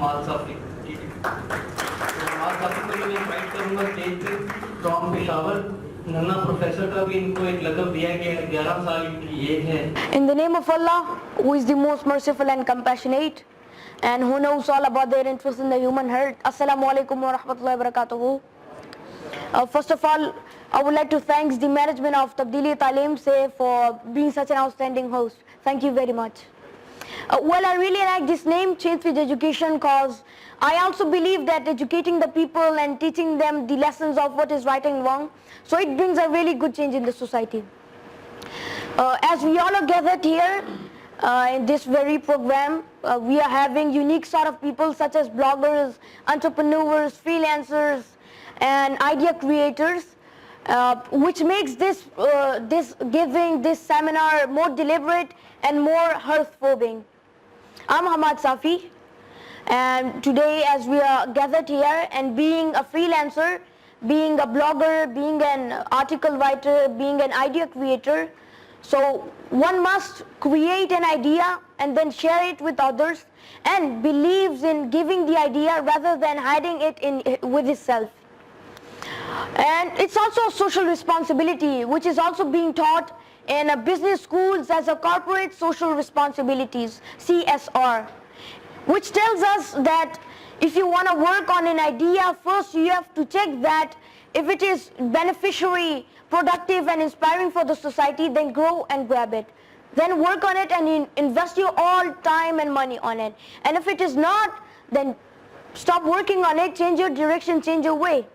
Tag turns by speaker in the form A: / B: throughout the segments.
A: हमाल साफी हमाल साफी को मैं इनवाइट करूंगा स्टेज पे फ्रॉम पेशावर नन्ना प्रोफेसर का भी इनको एक लक़ब दिया गया है 11 साल की एज है.
B: In the name of Allah, who is the most merciful and compassionate, and who knows all about their interest in the human heart. Assalamu alaikum wa rahmatullahi wa barakatuhu. First of all, I would like to thank the management of Tabdili Talim Se for being such an outstanding host. Thank you very much. Well, I really like this name, Change with Education, because I also believe that educating the people and teaching them the lessons of what is right and wrong, so it brings a really good change in the society. As we all are gathered here in this very program, we are having unique sort of people such as bloggers, entrepreneurs, freelancers, and idea creators, which makes this seminar more deliberate and more heartwarming. I'm Hamad Safi, and today as we are gathered here and being a freelancer, being a blogger, being an article writer, being an idea creator, so one must create an idea and then share it with others and believes in giving the idea rather than hiding it with itself. And it's also a social responsibility which is also being taught in business schools as a corporate social responsibilities, CSR, which tells us that if you want to work on an idea, first you have to check that if it is beneficiary, productive and inspiring for the society, then grow and grab it. Then work on it and invest your all time and money on it. And if it is not, then stop working on it, change your direction, change your way.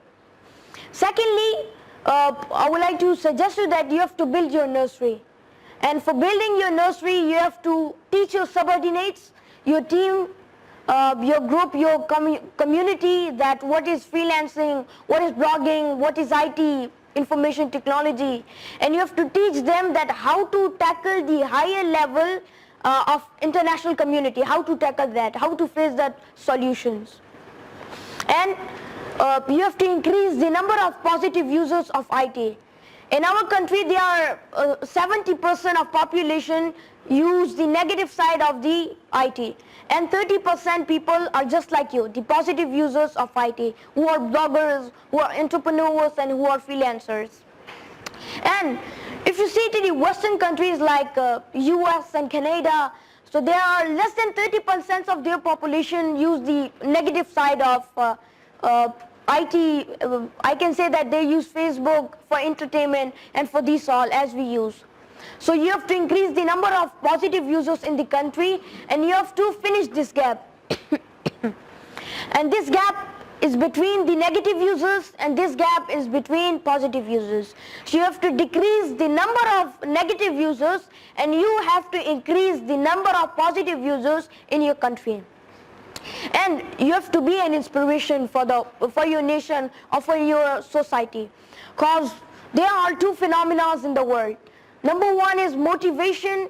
B: Secondly, I would like to suggest you that you have to build your nursery. And for building your nursery, you have to teach your subordinates, your team, your group, your community that what is freelancing, what is blogging, what is IT, information technology. And you have to teach them that how to tackle the higher level of international community, how to tackle that, how to face that solutions. And you have to increase the number of positive users of IT. In our country, there are 70% of population use the negative side of the IT, and 30% people are just like you, the positive users of IT, who are bloggers, who are entrepreneurs, and who are freelancers. And if you see to the Western countries like US and Canada, so there are less than 30% of their population use the negative side of IT. I can say that they use Facebook for entertainment and for this all as we use. So you have to increase the number of positive users in the country, and you have to finish this gap. And this gap is between the negative users, and this gap is between positive users. So you have to decrease the number of negative users, and you have to increase the number of positive users in your country. And you have to be an inspiration for your nation or for your society, because there are two phenomena in the world. Number one is motivation,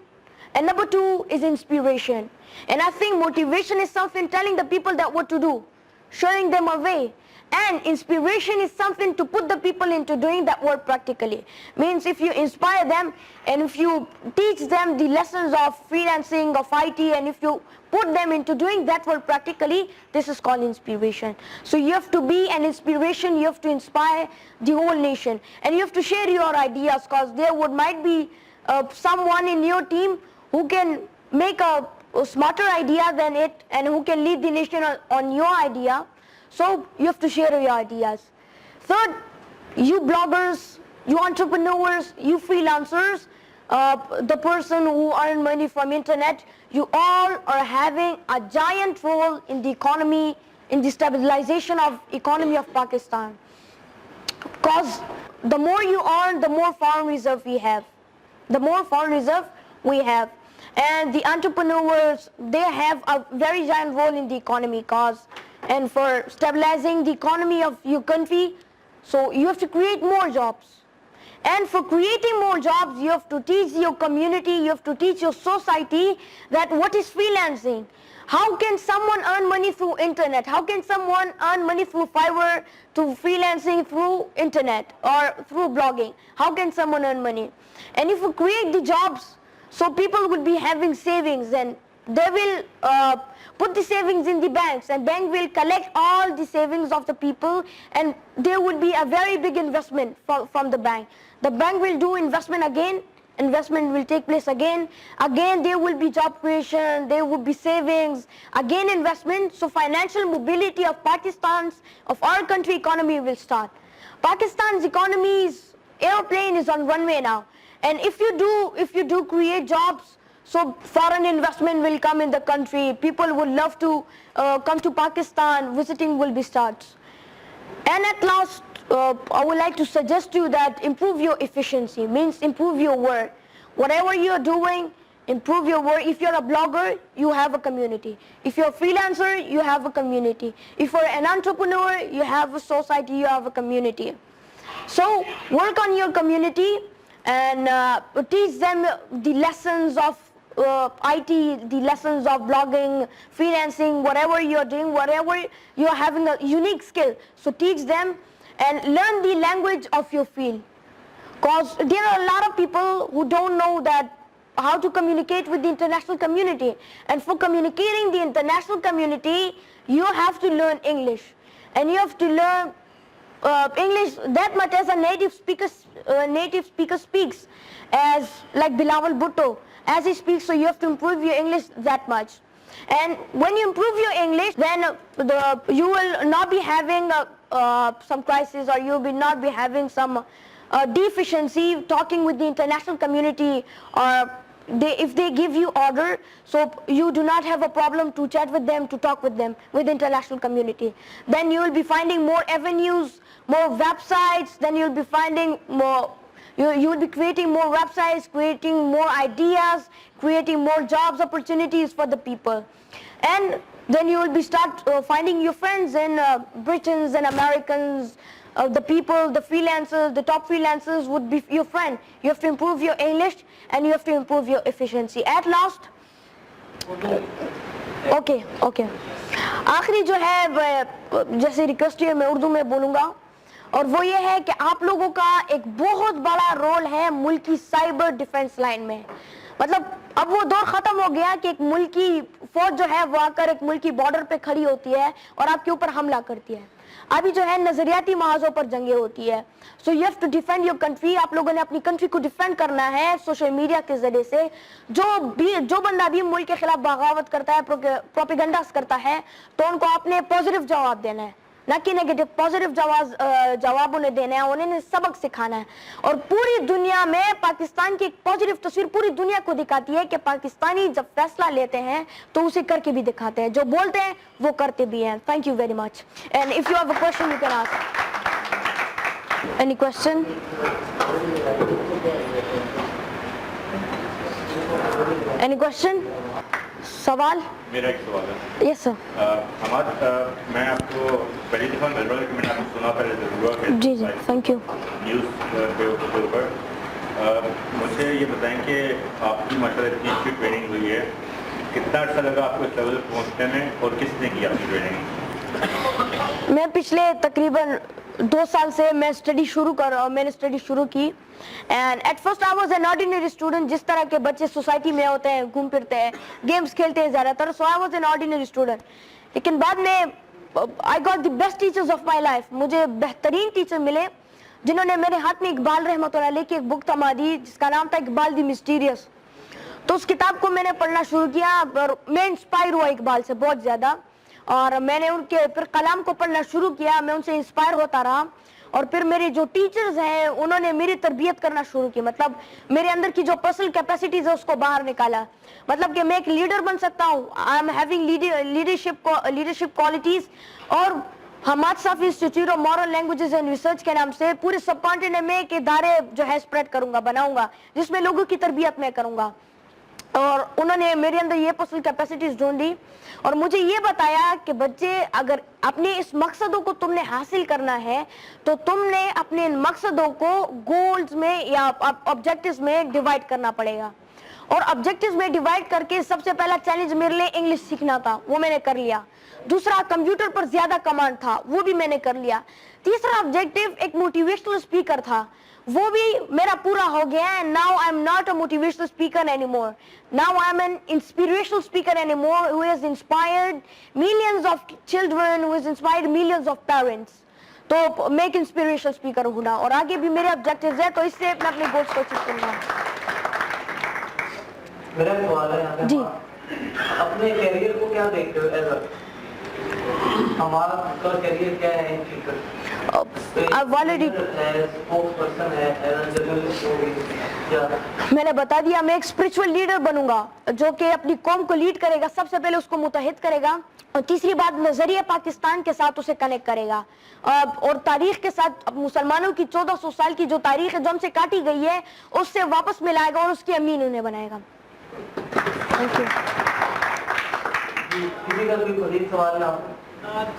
B: and number two is inspiration. And I think motivation is something telling the people that what to do, showing them a way. And inspiration is something to put the people into doing that work practically. Means if you inspire them and if you teach them the lessons of freelancing, of IT, and if you put them into doing that work practically, this is called inspiration. So you have to be an inspiration, you have to inspire the whole nation. And you have to share your ideas, because there might be someone in your team who can make a smarter idea than it and who can lead the nation on your idea. So you have to share your ideas. Third, you bloggers, you entrepreneurs, you freelancers, the person who earn money from internet, you all are having a giant role in the economy, in the stabilization of economy of Pakistan. Because the more you earn, the more foreign reserve we have. The more foreign reserve we have. And the entrepreneurs, they have a very giant role in the economy, and for stabilizing the economy of your country, so you have to create more jobs. And for creating more jobs, you have to teach your community, you have to teach your society that what is freelancing. How can someone earn money through internet? How can someone earn money through Fiverr, through freelancing through internet or through blogging? How can someone earn money? And if you create the jobs, so people would be having savings, and they will put the savings in the banks, and bank will collect all the savings of the people, and there will be a very big investment from the bank. The bank will do investment again, investment will take place again there will be job creation, there will be savings, again investment. So financial mobility of of our country economy will start. Pakistan's economy's airplane is on runway now, and if you do create jobs, so foreign investment will come in the country, people would love to come to Pakistan, visiting will be starts. And at last, I would like to suggest to you that improve your efficiency, means improve your work. Whatever you're doing, improve your work. If you're a blogger, you have a community. If you're a freelancer, you have a community. If you're an entrepreneur, you have a society, you have a community. So work on your community and teach them the lessons of IT, the lessons of blogging, freelancing, whatever you're doing, whatever you're having a unique skill. So teach them and learn the language of your field. Because there are a lot of people who don't know that how to communicate with the international community. And for communicating the international community, you have to learn English. And you have to learn English that much as a native speaker speaks, as like Bilawal Bhutto, as he speaks, so you have to improve your English that much. And when you improve your English, then you will not be having some crisis, or you will not be having some deficiency talking with the international community, or if they give you order, so you do not have a problem to chat with them, to talk with them, with the international community. Then you will be finding more avenues, more websites, then you will be finding more, you will be creating more websites, creating more ideas, creating more jobs opportunities for the people. And then you will be start finding your friends in Britons and Americans, the people, the freelancers, the top freelancers would be your friend. You have to improve your English and you have to improve your efficiency. At last, okay. आखिरी जो है जैसे request है मैं उर्दू में बोलूँगा, और वो ये है कि आप लोगों का एक बहुत बड़ा रोल है मुल्क की साइबर डिफेंस लाइन में. मतलब अब वो दौर खत्म हो गया कि एक मुल्क की फौज जो है वो आकर एक मुल्क की बॉर्डर पे खड़ी होती है और आपके ऊपर हमला करती है. अभी जो है नजरियाती महाजों पर जंगे होती है. So you have to defend your country. आप लोगों ने अपनी कंट्री को डिफेंड करना है सोशल मीडिया के जरिए से. जो बंदा भी मुल्क के खिलाफ बगावत करता है, प्रोपेगेंडास करता है, तो उनको आपने पॉजिटिव जवाब देना है, ना कि नेगेटिव. पॉजिटिव जवाब उन्हें देना है, उन्हें सबक सिखाना है. और पूरी दुनिया में पाकिस्तान की एक पॉजिटिव तस्वीर पूरी दुनिया को दिखाती है कि पाकिस्तानी जब फैसला लेते हैं तो उसे करके भी दिखाते हैं, जो बोलते हैं वो करते भी हैं. Thank you very much. And if you have a question you can ask. Any question? Any question? सवाल?
C: मेरा एक सवाल है.
B: Yes sir.
C: मैं आपको पहली दफ़ा मिल रहा हूँ कि मैंने आपको सुना पहले ज़रूर हुआ कि
B: जी थैंक यू.
C: न्यूज़ के ऊपर मुझे ये बताएं कि आपकी माशाल्लाह इतनी अच्छी ट्रेनिंग हुई है, कितना अच्छा लगा आपको इस लेवल पर पहुँचने में, और किसने की आपकी ट्रेनिंग?
B: मैं पिछले तकरीबन 2 साल से मैंने स्टडी शुरू की. And at first I was an ordinary student. जिस तरह के बच्चे सोसाइटी में होते हैं, घूम फिरते हैं, गेम्स खेलते हैं ज़्यादातर, so I was an ordinary student. लेकिन बाद में I got the best teachers of my life. मुझे बेहतरीन टीचर मिले जिन्होंने मेरे हाथ में इकबाल रहमतुल्लाह अलैह की एक बुक थमा दी जिसका नाम था इकबाल द मिस्टीरियस. तो उस किताब को मैंने पढ़ना शुरू किया और मैं इंस्पायर हुआ इकबाल से बहुत ज़्यादा, और मैंने उनके फिर कलाम को पढ़ना शुरू किया. मैं उनसे इंस्पायर होता रहा, और फिर मेरे जो टीचर्स हैं उन्होंने मेरी तरबियत करना शुरू की. मतलब मेरे अंदर की जो पर्सनल कैपेसिटीज है उसको बाहर निकाला. मतलब कि मैं एक लीडर बन सकता हूँ. I am having leadership qualities. और Hammad Safi institute of modern languages and research के नाम से पूरे सब कॉन्टिनेंट में एक इदारे जो है स्प्रेड करूंगा, बनाऊंगा, जिसमें लोगों की तरबियत मैं करूंगा. और उन्होंने मेरे अंदर ये पर्सनल कैपेसिटीज ढूंढी और मुझे ये बताया कि बच्चे, अगर अपने इस मकसदों को तुमने हासिल करना है तो तुमने अपने इन मकसदों को गोल्स में या ऑब्जेक्टिव्स में डिवाइड करना पड़ेगा. और ऑब्जेक्टिव्स में डिवाइड करके सबसे पहला चैलेंज मेरे लिए इंग्लिश सीखना था, वो मैंने कर लिया. दूसरा, कंप्यूटर पर ज्यादा कमांड था, वो भी मैंने कर लिया. तीसरा ऑब्जेक्टिव एक मोटिवेशनल स्पीकर था, वो भी मेरा पूरा हो गया है. Now I'm not a motivational speaker anymore. Now I'm an inspirational speaker anymore who has inspired millions of children, who has inspired millions of parents. तो मैं एक इंस्पिरेशनल स्पीकर हूँ ना, और आगे भी मेरे ऑब्जेक्टिव्स है, तो इससे मैं अपने गोल्स को अचीव करूँगा.
A: मेरा सवाल है यहाँ पे,
B: जी.
A: अपने करियर को क्या देखते हो एज हमारा का करियर क्या है in future?
B: I've already
A: spokesperson है, एज अ जर्नलिस्ट हो गई, या
B: मैंने बता दिया, मैं एक स्पिरिचुअल लीडर बनूंगा जो कि अपनी कौम को लीड करेगा, सबसे पहले उसको मुतहिद करेगा, और तीसरी बात नजरिया पाकिस्तान के साथ उसे कनेक्ट करेगा, और तारीख के साथ मुसलमानों की 1400 साल की जो तारीख है जो हमसे काटी गई है उससे वापस मिलाएगा और उसकी अमीन उन्हें बनाएगा. Thank you.
A: किसी का कोई मजीद सवाल ना हो?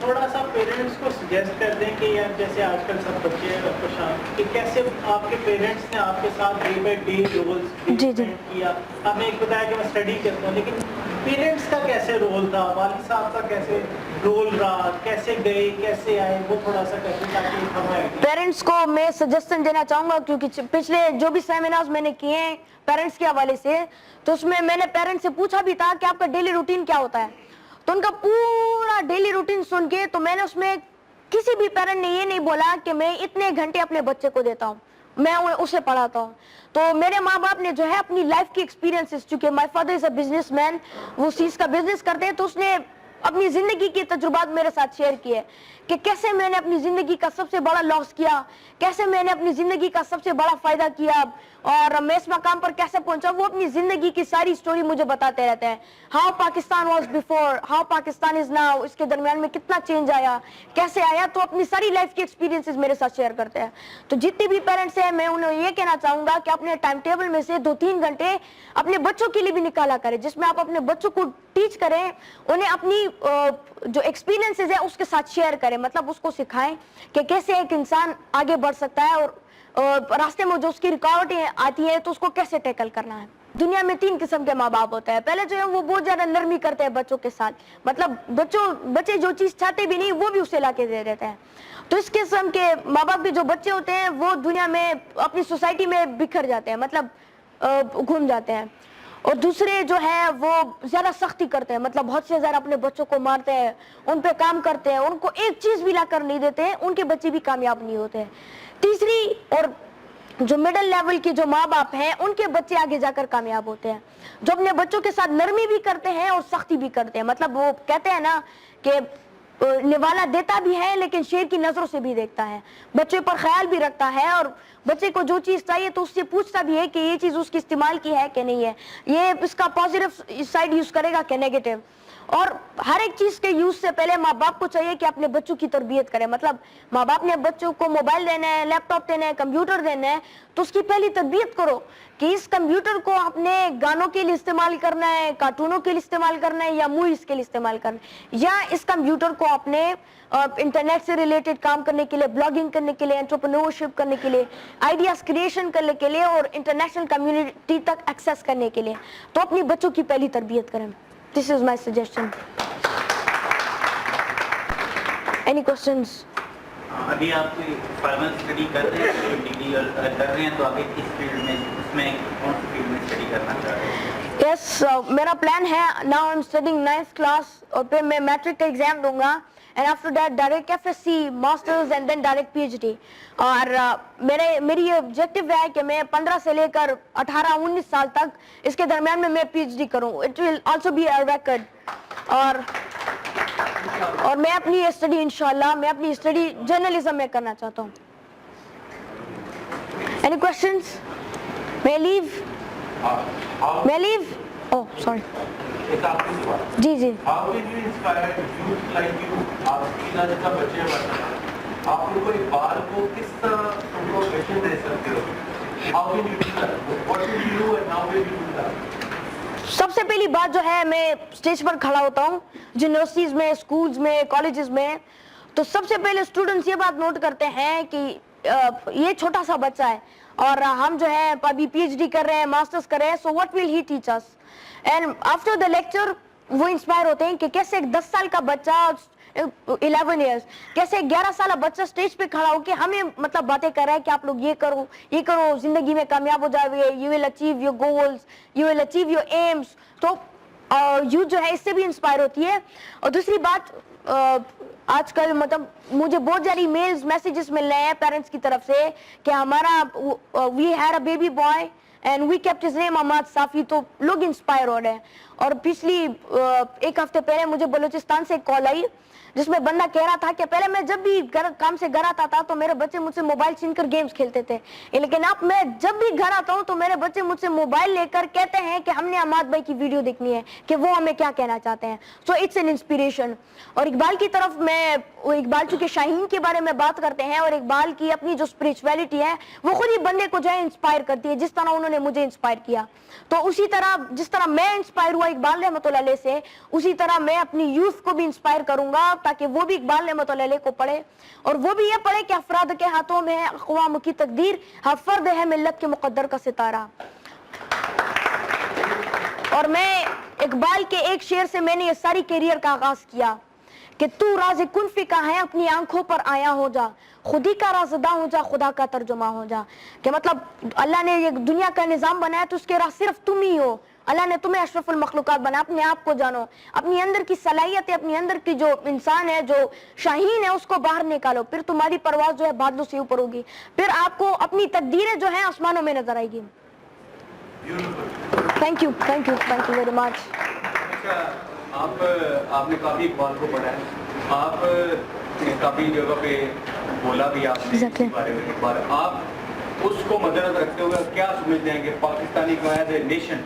D: थोड़ा सा पेरेंट्स को सजेस्ट कर दें कि यार जैसे आजकल सब बच्चे परेशान कि कैसे आपके पेरेंट्स ने आपके साथ डे बाय डे रोल्स
B: जी, जी.
D: किया. आपने एक बताया कि मैं स्टडी करता हूँ, लेकिन पेरेंट्स का कैसे रोल था, वालिद साहब का कैसे रोल रहा, कैसे गए कैसे आए, वो थोड़ा सा करें ताकि हमें
B: पेरेंट्स को मैं सजेशन देना चाहूंगा, क्योंकि पिछले जो भी सेमिनार्स मैंने किए हैं पेरेंट्स के हवाले से, तो उसमें मैंने पेरेंट्स से पूछा भी था कि आपका डेली रूटीन क्या होता है, तो उनका पूरा डेली रूटीन सुन के तो मैंने उसमें किसी भी पेरेंट ने ये नहीं बोला कि मैं इतने घंटे अपने बच्चे को देता हूँ, मैं उसे पढ़ाता हूँ. तो मेरे माँ बाप ने जो है अपनी लाइफ की एक्सपीरियंसेस, चूंकि my father is a businessman, वो चीज का बिजनेस करते हैं, तो उसने अपनी जिंदगी के तजुर्बात मेरे साथ शेयर किए कि कैसे मैंने अपनी जिंदगी का सबसे बड़ा लॉस किया, कैसे मैंने अपनी जिंदगी का सबसे बड़ा फायदा किया, और मैं इस मकाम पर कैसे पहुंचा. वो अपनी जिंदगी की सारी स्टोरी मुझे बताते रहते हैं. How Pakistan was before, how Pakistan is now, इसके दरमियान में कितना चेंज आया, कैसे आया, तो अपनी सारी लाइफ की एक्सपीरियंसेस मेरे साथ शेयर करते हैं. तो जितने भी पेरेंट्स हैं मैं उन्हें ये कहना चाहूंगा कि अपने टाइम टेबल में से 2-3 घंटे अपने बच्चों के लिए भी निकाला करें, जिसमें आप अपने बच्चों को टीच करें, उन्हें अपनी जो एक्सपीरियंसेस है उसके साथ शेयर करें, मतलब उसको सिखाएं कि कैसे एक इंसान आगे बढ़ सकता है, और रास्ते में जो उसकी रुकावटें आती है तो उसको कैसे टैकल करना है. दुनिया में 3 किस्म के माँ बाप होते हैं. पहले जो है वो बहुत ज्यादा नरमी करते हैं बच्चों के साथ, मतलब बच्चे जो चीज चाहते भी नहीं वो भी उसे ला के दे देते हैं. तो इस किस्म के माँ बाप के जो बच्चे होते हैं वो दुनिया में अपनी सोसाइटी में बिखर जाते हैं, मतलब घूम जाते हैं. और दूसरे जो है वो ज्यादा सख्ती करते हैं, मतलब बहुत से ज्यादा अपने बच्चों को मारते हैं, उन पे काम करते हैं, उनको एक चीज भी लाकर नहीं देते हैं, उनके बच्चे भी कामयाब नहीं होते हैं. तीसरी और जो मिडिल लेवल के जो माँ बाप हैं उनके बच्चे आगे जाकर कामयाब होते हैं, जो अपने बच्चों के साथ नरमी भी करते हैं और सख्ती भी करते हैं. मतलब वो कहते हैं ना कि निवाला देता भी है लेकिन शेर की नजरों से भी देखता है, बच्चे पर ख्याल भी रखता है, और बच्चे को जो चीज चाहिए तो उससे पूछता भी है कि ये चीज उसकी इस्तेमाल की है कि नहीं है, ये इसका पॉजिटिव साइड यूज करेगा कि नेगेटिव. और हर एक चीज के यूज से पहले माँ बाप को चाहिए कि अपने बच्चों की तरबियत करें. मतलब माँ बाप ने बच्चों को मोबाइल देना है, लैपटॉप देना है, कंप्यूटर देना है, तो उसकी पहली तरबियत करो कि इस कंप्यूटर को अपने गानों के लिए इस्तेमाल करना है, कार्टूनों के लिए इस्तेमाल करना है, या मूवीज के लिए इस्तेमाल करना है, या इस कंप्यूटर को अपने इंटरनेट से रिलेटेड काम करने के लिए, ब्लॉगिंग करने के लिए, एंटरप्रेन्योरशिप करने के लिए, आइडियाज क्रिएशन करने के लिए, और इंटरनेशनल कम्युनिटी तक एक्सेस करने के लिए. तो अपनी बच्चों की पहली तरबियत करें. This is my suggestion. Any questions?
E: अभी आप कोई फॉर्मल स्टडी कर रहे हैं, डिग्री कर रहे हैं, तो आगे किस फील्ड में, इसमें कौन सी फील्ड में स्टडी करना चाह रहे हैं?
B: Yes, मेरा प्लान है. Now I'm studying 9th class, और फिर मैं मैट्रिक का एग्जाम दूंगा, and after that direct FSC, masters, and then direct PhD. और मेरी ऑब्जेक्टिव है कि मैं 15 से लेकर 18-19 साल तक इसके दरमियान में मैं PhD करूं. It will also be a record. और मैं अपनी स्टडी इंशाल्लाह मैं अपनी स्टडी जर्नलिज्म में करना चाहता हूँ. Any questions? May I leave? May I leave? Oh, sorry.
A: एक आखिरी सवाल.
B: जी जी.
A: How did you inspire youth like you? आपकी तरह का बच्चे बताना, आप लोगों को एक बार को किस तरह उनको विजन दे सकते हो? How can you do that? What did you do and how did you do that?
B: सबसे पहली बात जो है, मैं स्टेज पर खड़ा होता हूँ यूनिवर्सिटीज में, स्कूल्स में, कॉलेजेस में, तो सबसे पहले स्टूडेंट्स ये बात नोट करते हैं कि ये छोटा सा बच्चा है और हम जो है अभी PhD कर रहे हैं, मास्टर्स कर रहे हैं, so what will he teach us. And after the lecture वो इंस्पायर होते हैं कि कैसे एक 10 साल का बच्चा 11 years. कैसे 11 साल बच्चा स्टेज पे खड़ा होकर हमें मतलब बातें कर रहा है कि आप लोग ये करो जिंदगी में कामयाब हो जाओगे, you will achieve your goals, you will achieve your aims. तो यूथ जो है इससे भी इंस्पायर होती है. और दूसरी बात, आजकल मतलब मुझे बहुत सारी मेल्स मैसेजेस मिल रहे हैं पेरेंट्स की तरफ से कि हमारा we had a baby boy and we kept his name Ahmad Safi. तो लोग इंस्पायर हो रहे हैं. और पिछली एक हफ्ते पहले मुझे बलूचिस्तान से एक कॉल आई जिसमें बंदा कह रहा था कि पहले मैं जब भी काम से घर आता था तो मेरे बच्चे मुझसे मोबाइल छीनकर गेम्स खेलते थे, लेकिन अब मैं जब भी घर आता हूं तो मेरे बच्चे मुझसे मोबाइल लेकर कहते हैं कि हमने अहमद भाई की वीडियो देखनी है कि वो हमें क्या कहना चाहते हैं. So it's an inspiration. और इकबाल की तरफ मैं, इकबाल चूंकि शाहीन के बारे में बात करते हैं और इकबाल की अपनी जो स्पिरिचुअलिटी है वो खुद ही बंदे को जो है इंस्पायर करती है, जिस तरह उन्होंने मुझे इंस्पायर किया. तो उसी तरह जिस तरह मैं इंस्पायर हुआ इकबाल रहमतुल्लाह अलैह से, उसी तरह मैं अपनी यूथ को भी इंस्पायर करूंगा ताकि वो भी इकबाल रहमतुल्लाह अलैह को पढ़े और वो भी ये पढ़े कि अफराद के हाथों में है अक़वाम की तकदीर, हर फर्द है मिल्लत के मुक़द्दर का सितारा. और मैं इकबाल के एक शेर से मैंने ये सारी करियर का आगाज किया कि तू राज़ कुन फ़िका है अपनी आंखों पर आया हो जा, खुदी का राज़दा हो जा, खुदा का तर्जुमा हो जा. कि मतलब अल्लाह ने ये दुनिया का निज़ाम बनाया तो उसके राह सिर्फ तुम ही हो. अल्लाह ने तुम्हें अशरफुल मखलूकात बनाया. अपने आप को जानो, अपनी अंदर की सलाहियत है, अपनी अंदर की जो इंसान है, जो शाहीन है, उसको बाहर निकालो, फिर तुम्हारी परवाज़ जो है बादलों से ऊपर होगी, फिर आपको अपनी तकदीरें जो है आसमानों में नजर आएगी. Thank you very much.
F: आपने काफी इकबाल को पढ़ा है, आप काफी जगह पे बोला भी आपने इस बारे में. एक बार आप उसको मद्देनजर रखते हुए क्या समझते हैं कि पाकिस्तानी को एज ए नेशन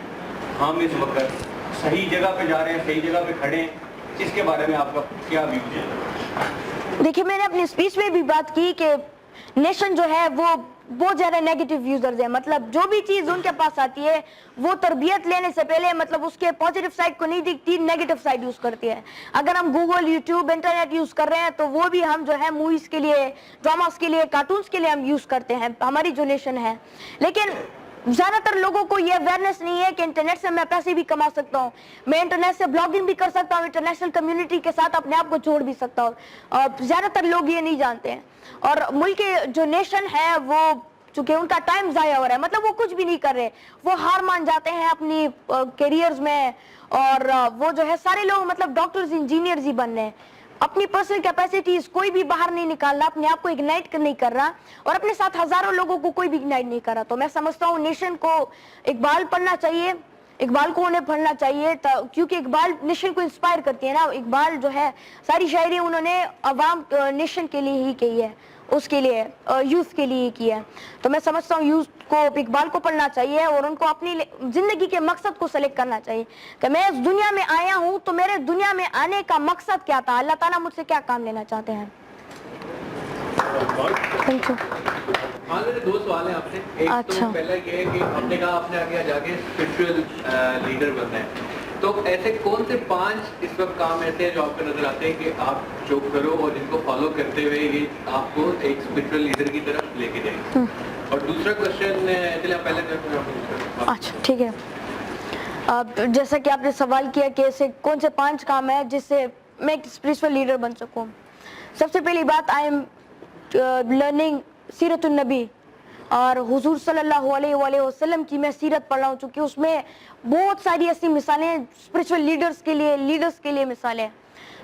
F: हम इस वक्त सही जगह पे जा रहे हैं, सही जगह पे खड़े हैं, इसके बारे में आपका क्या व्यूज है?
B: देखिए, मैंने अपनी स्पीच में भी बात की कि नेशन जो है वो बहुत ज्यादा नेगेटिव यूजर्स है. मतलब जो भी चीज उनके पास आती है वो तरबियत लेने से पहले मतलब उसके पॉजिटिव साइड को नहीं दिखती, नेगेटिव साइड यूज करती है. अगर हम गूगल, यूट्यूब, इंटरनेट यूज कर रहे हैं तो वो भी हम जो है मूवीज के लिए, ड्रामास के लिए, कार्टून्स के लिए हम यूज करते हैं, हमारी जो नेशन है. लेकिन ज्यादातर लोगों को ये अवेयरनेस नहीं है कि इंटरनेट से मैं पैसे भी कमा सकता हूँ, मैं इंटरनेट से ब्लॉगिंग भी कर सकता हूँ, इंटरनेशनल कम्युनिटी के साथ अपने आप को जोड़ भी सकता हूँ. और ज्यादातर लोग ये नहीं जानते हैं. और मुल्क के जो नेशन है वो चूंकि उनका टाइम जाया हो रहा है, मतलब वो कुछ भी नहीं कर रहे, वो हार मान जाते हैं अपनी करियर्स में. और वो जो है सारे लोग मतलब डॉक्टर्स, इंजीनियर्स ही बन रहे हैं. अपनी पर्सनल कैपेसिटीज कोई भी बाहर नहीं निकाल रहा, अपने आप को इग्नाइट नहीं कर रहा और अपने साथ हजारों लोगों को कोई भी इग्नाइट नहीं कर रहा. तो मैं समझता हूँ नेशन को इकबाल पढ़ना चाहिए, इकबाल को उन्हें पढ़ना चाहिए, क्योंकि इकबाल नेशन को इंस्पायर करती है ना. इकबाल जो है सारी शायरी उन्होंने अवाम नेशन के लिए ही की है, उसके लिए, यूथ के लिए की है. तो मैं समझता हूँ यूथ को इकबाल को पढ़ना चाहिए और उनको अपनी जिंदगी के मकसद को सेलेक्ट करना चाहिए कि मैं इस दुनिया में आया हूँ तो मेरे दुनिया में आने का मकसद क्या था, अल्लाह ताला मुझसे क्या काम लेना चाहते हैं. Thank you.
A: हाँ, मेरे दो सवाल हैं आपसे. एक
B: अच्छा.
A: तो पहला ये है कि आपने कहा आपने आगे जाके स्पिरिचुअल लीडर बनना है, तो ऐसे कौन से 5 इस वक्त काम ऐसे हैं जो आपको नजर आते हैं कि आप जो करो और जिनको फॉलो करते हुए ये आपको एक स्पिरिचुअल लीडर की तरफ लेके जाएंगे? और दूसरा क्वेश्चन, चलिए आप पहले क्वेश्चन.
B: अच्छा, ठीक है. अब जैसा कि आपने सवाल किया कि ऐसे कौन से 5 काम है जिससे मैं एक स्पिरिचुअल लीडर बन सकूं. सबसे पहली बात, आई एम लर्निंग सीरतुन नबी और हुजूर सल्लल्लाहु अलैहि वसल्लम की मैं सीरत पढ़ रहा हूँ, चूँकि उसमें बहुत सारी ऐसी मिसालें स्पिरिचुअल लीडर्स के लिए मिसालें.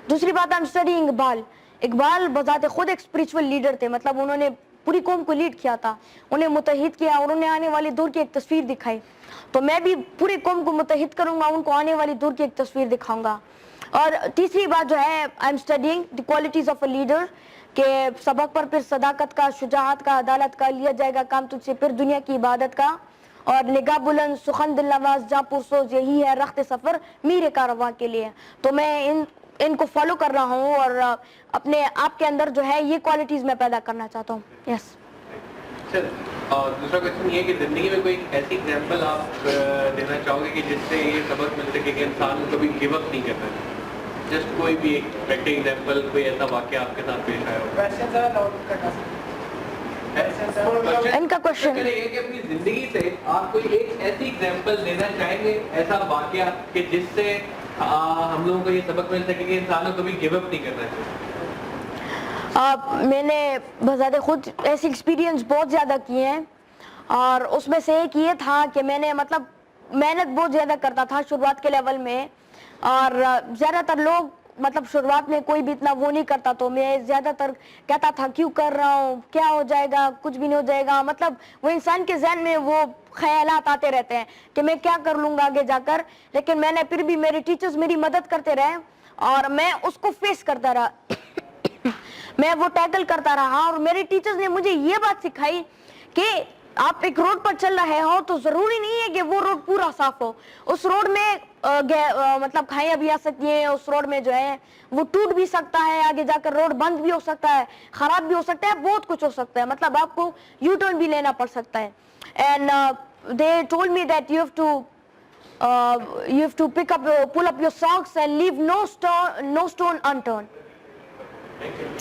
B: दूसरी बात, I am studying Iqbal. Iqbal बजाते खुद एक स्पिरिचुअल लीडर थे, मतलब उन्होंने पूरी कौम को लीड किया था, उन्हें मुतहिद किया और उन्हें आने वाले दौर की एक तस्वीर दिखाई. तो मैं भी पूरी कौम को मुतहिद करूंगा, उनको आने वाली दौर की एक तस्वीर दिखाऊंगा. और तीसरी बात जो है, I am studying the qualities of a leader, के सबक पर फिर सदाकत का, शुजाअत का, अदालत का, लिया जाएगा काम तुझसे फिर दुनिया की इबादत का, और निगाह बुलंद, सुखन दिल नवाज, जा पुरसोज, यही है रख्त सफर मीरे कारवां के लिए. तो मैं इनको फॉलो कर रहा हूँ और अपने आप के अंदर जो है ये क्वालिटीज मैं पैदा करना चाहता हूँ. यस
A: सर, और दूसरा क्वेश्चन ये कि जिंदगी में कोई ऐसी एग्जांपल आप देना चाहोगे कि जिससे ये सबक मिल सके कि इंसान को कभी गिव अप नहीं करना चाहिए? जस्ट कोई भी एक प्रैक्टिकल एग्जांपल, कोई ऐसा वाकया आपके साथ पेश आया हो?
D: वैसे जरा लाउड करना
B: इनका क्वेश्चन
A: ये है कि अपनी जिंदगी से आप कोई एक ऐसी एग्जांपल देना चाहेंगे, ऐसा वाकया कि जिससे हम लोगों को ये सबक मिलता है कि इंसानों को भी गिव अप नहीं करना चाहिए।
B: मैंने बज़ाते खुद ऐसे एक्सपीरियंस बहुत ज़्यादा किए हैं और उसमें से एक ये था कि मैंने मतलब मेहनत बहुत ज़्यादा करता था शुरुआत के लेवल में, और ज़्यादातर लोग मतलब शुरुआत में कोई भी इतना वो नहीं करता, तो मैं ज़्यादातर कहता था क्यों कर रहा हूँ, क्या हो जाएगा, कुछ भी नहीं हो जाएगा। मतलब वो इंसान के जहन में वो ख्यालात आते रहते हैं कि मैं क्या कर लूँगा आगे जाकर। लेकिन मैंने फिर भी, मेरे टीचर्स मेरी मदद करते रहे और मैं उसको फेस करता रहा मैं वो टैकल करता रहा। और मेरे टीचर्स ने मुझे ये बात सिखाई कि आप एक रोड पर चल रहे हो तो जरूरी नहीं है कि वो रोड पूरा साफ हो। उस रोड में मतलब खाइयां भी आ सकती हैं, उस रोड में जो है वो टूट भी सकता है, आगे जाकर रोड बंद भी हो सकता है, खराब भी हो सकता है, बहुत कुछ हो सकता है, मतलब आपको यू टर्न भी लेना पड़ सकता है। And they told me that you have to pull up your socks and leave no stone unturned.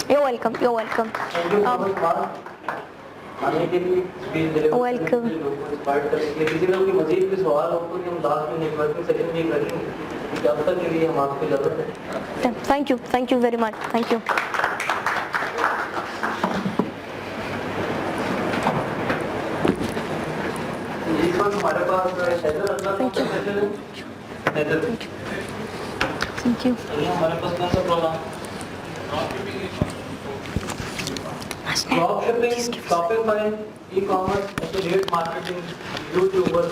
B: You're welcome. You're welcome. Welcome.
A: किसी में कोई मजीद भी सवाल हो तो हम लास्ट में नेटवर्किंग सेशन भी करेंगे, जब तक के लिए हम आपकी जरूरत है।
B: Thank you very much. Thank you.
A: इस वक्त हमारे पास हैदर अल्लाह का सेशन है। Haider,
B: Thank you.
A: हमारे पास कौन सा programme? Drop shipping, shopping, e-commerce, affiliate marketing, YouTuber,